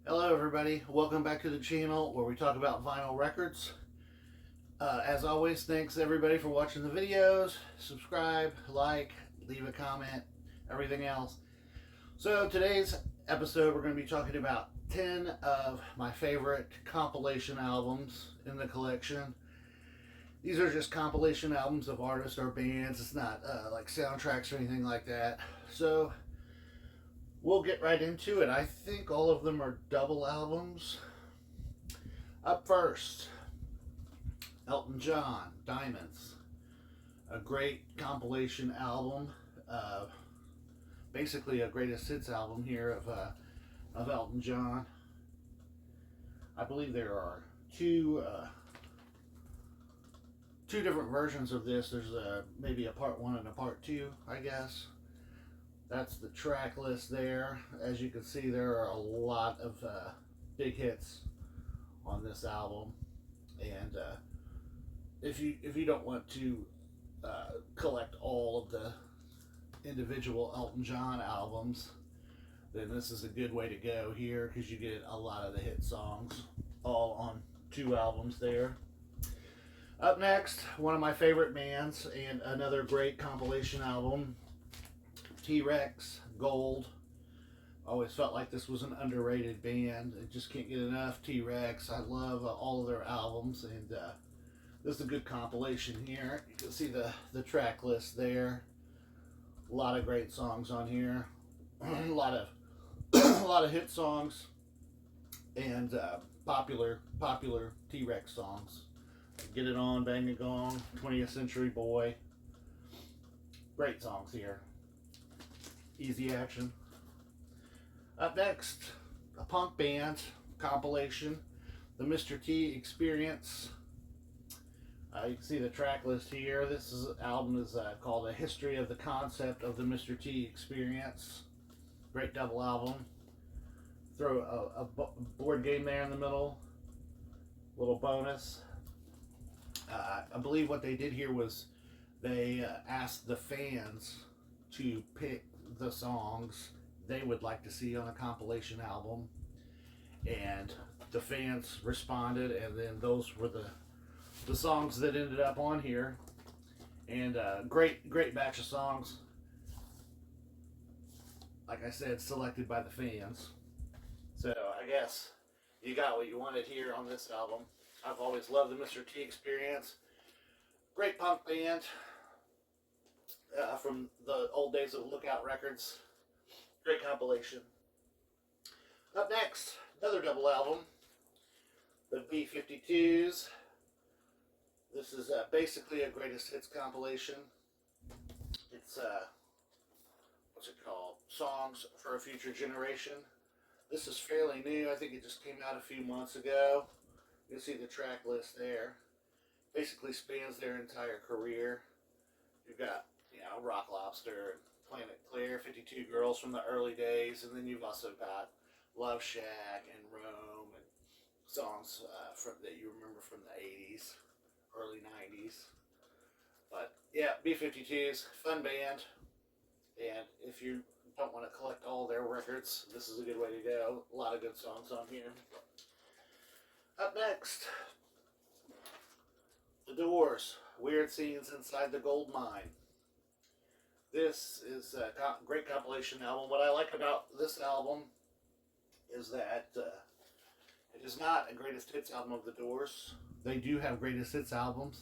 Hello everybody, welcome back to the channel where we talk about vinyl records. As always, thanks everybody for watching the videos. Subscribe, like, leave a comment, everything else. So today's episode we're going to be talking about 10 of my favorite compilation albums in the collection. These are just compilation albums of artists or bands. It's not like soundtracks or anything like that. So we'll get right into it. I think all of them are double albums. Up first, Elton John, Diamonds. A great compilation album. Basically a greatest hits album here of Elton John. I believe there are two different versions of this. There's maybe a part one and a part two, I guess. That's the track list there. As you can see, there are a lot of big hits on this album, and if you don't want to collect all of the individual Elton John albums, then this is a good way to go here because you get a lot of the hit songs all on two albums there. Up next, one of my favorite bands and another great compilation album, T-Rex, Gold. Always felt like this was an underrated band. I just can't get enough T-Rex. I love all of their albums, and this is a good compilation here. You can see the track list there. A lot of great songs on here. a lot of hit songs and popular T-Rex songs. Get It On, Bang a Gong, 20th Century Boy. Great songs here. Easy Action. Up next, a punk band compilation, the Mr. T Experience. You can see the track list here. This album is called A History of the Concept of the Mr. T Experience. Great double album. Throw a board game there in the middle. Little bonus. I believe what they did here was they asked the fans to pick the songs they would like to see on a compilation album, and the fans responded, and then those were the songs that ended up on here. And great batch of songs, like I said, selected by the fans. So I guess you got what you wanted here on this album. I've always loved the Mr. T Experience. Great punk band from the old days of Lookout Records. Great compilation. Up next, another double album, the B-52s. This is basically a greatest hits compilation. It's what's it called? Songs for a Future Generation. This is fairly new. I think it just came out a few months ago. You can see the track list there. Basically spans their entire career. You've got, Rock Lobster, Planet Clear, 52 Girls from the early days, and then you've also got Love Shack and Rome and songs that you remember from the 80s, early 90s. But yeah, B-52s, fun band, and if you don't want to collect all their records, this is a good way to go. A lot of good songs on here. Up next, The Doors, Weird Scenes Inside the Gold Mine. This is a great compilation album. What I like about this album is that it is not a greatest hits album of the Doors. They do have greatest hits albums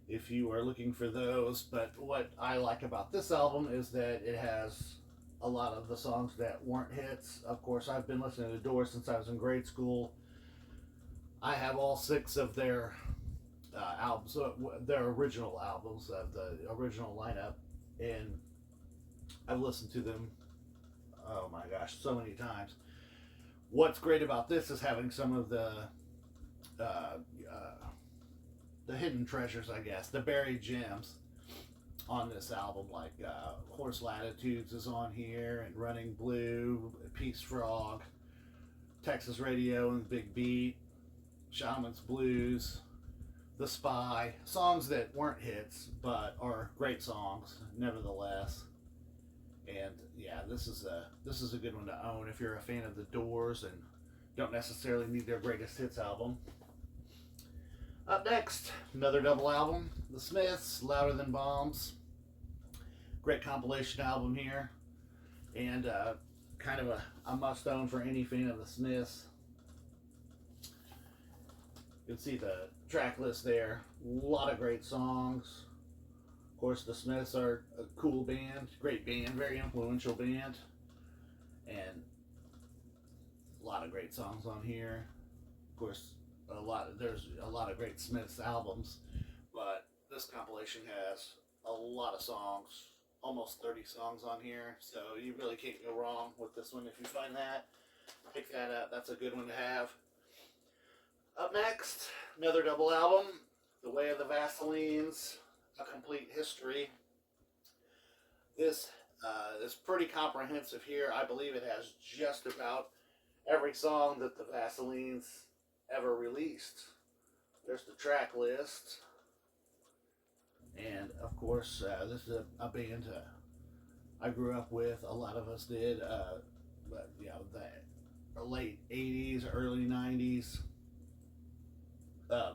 if you are looking for those, but what I like about this album is that it has a lot of the songs that weren't hits. Of course, I've been listening to the Doors since I was in grade school. I have all 6 of their albums, their original albums of the original lineup, and I've listened to them, oh my gosh, so many times. What's great about this is having some of the hidden treasures, I guess, the buried gems on this album, like Horse Latitudes is on here, and Running Blue, Peace Frog, Texas Radio and Big Beat, Shaman's Blues, The Spy, songs that weren't hits but are great songs nevertheless. And yeah, this is a good one to own if you're a fan of the Doors and don't necessarily need their greatest hits album. Up next, another double album, The Smiths, Louder Than Bombs. Great compilation album here, and kind of a must-own for any fan of The Smiths. You can see the track list there. A lot of great songs. Of course, The Smiths are a cool band, great band, very influential band, and a lot of great songs on here. Of course, there's a lot of great Smiths albums, but this compilation has a lot of songs, almost 30 songs on here, so you really can't go wrong with this one. If you find that, pick that up. That's a good one to have. Up next, another double album, The Way of the Vaselines, A Complete History. This is pretty comprehensive here. I believe it has just about every song that the Vaselines ever released. There's the track list. And of course, this is a band I grew up with. A lot of us did. But you know, the late 80s, early 90s.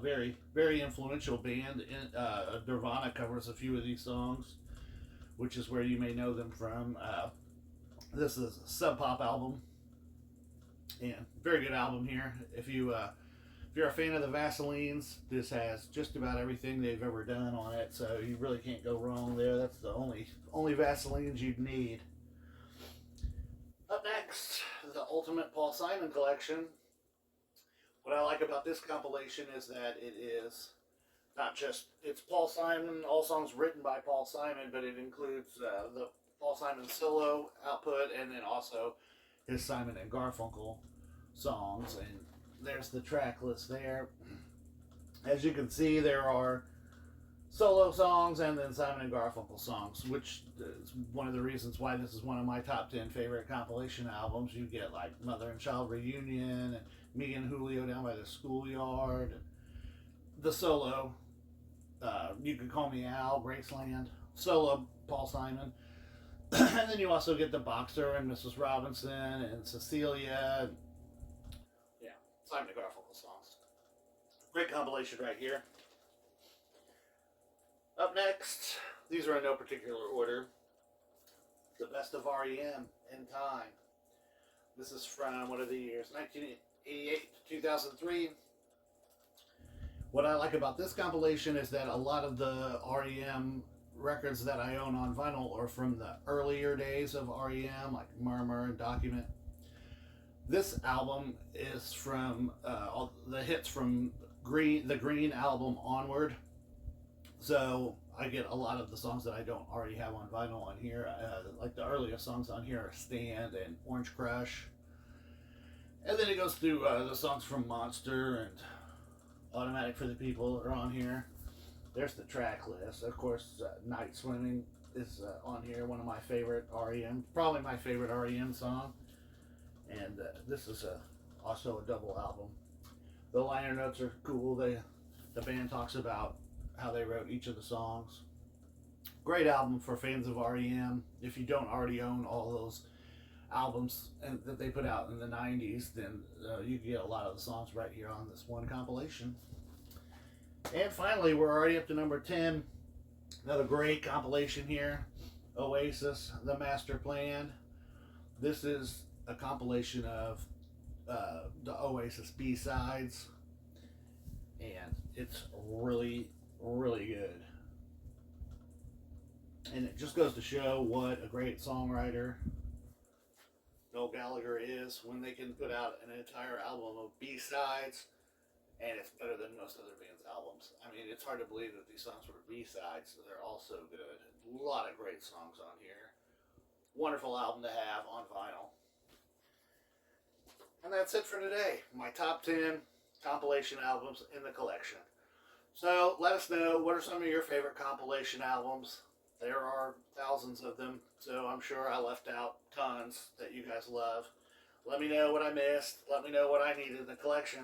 Very, very influential band. Nirvana covers a few of these songs, which is where you may know them from. This is a Sub Pop album. And very good album here. If you're a fan of the Vaselines, this has just about everything they've ever done on it, so you really can't go wrong there. That's the only Vaselines you'd need. Up next, the Ultimate Paul Simon Collection. What I like about this compilation is that it is not just, it's Paul Simon, all songs written by Paul Simon, but it includes the Paul Simon solo output, and then also his Simon and Garfunkel songs. And there's the track list there. As you can see, there are solo songs and then Simon and Garfunkel songs, which is one of the reasons why this is one of my top 10 favorite compilation albums. You get like Mother and Child Reunion, and Me and Julio Down by the Schoolyard, and the solo, You Can Call Me Al, Graceland, solo Paul Simon. And then you also get the Boxer and Mrs. Robinson and Cecilia. Yeah, Simon and Garfunkel songs. Great compilation right here. Up next, these are in no particular order. The Best of REM in Time. This is from, what are the years? 1988 to 2003. What I like about this compilation is that a lot of the REM records that I own on vinyl are from the earlier days of REM, like Murmur and Document. This album is from all the hits from the Green album onward. So I get a lot of the songs that I don't already have on vinyl on here. Like the earliest songs on here are Stand and Orange Crush. And then it goes through the songs from Monster and Automatic for the People are on here. There's the track list. Of course, Night Swimming is on here. One of my favorite REM, probably my favorite REM song. And this is also a double album. The liner notes are cool. The band talks about how they wrote each of the songs. Great album for fans of REM. If you don't already own all those albums that they put out in the 90s, then you can get a lot of the songs right here on this one compilation. And finally, we're already up to number 10. Another great compilation here. Oasis, The Master Plan. This is a compilation of the Oasis B-sides. And it's really, really good. And it just goes to show what a great songwriter Noel Gallagher is when they can put out an entire album of B-sides, and it's better than most other bands' albums. I mean, it's hard to believe that these songs were B-sides, so they're all so good. A lot of great songs on here. Wonderful album to have on vinyl. And that's it for today. My top 10 compilation albums in the collection. So let us know, what are some of your favorite compilation albums? There are thousands of them, so I'm sure I left out tons that you guys love. Let me know what I missed. Let me know what I need in the collection.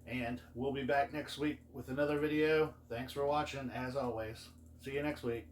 And we'll be back next week with another video. Thanks for watching, as always. See you next week.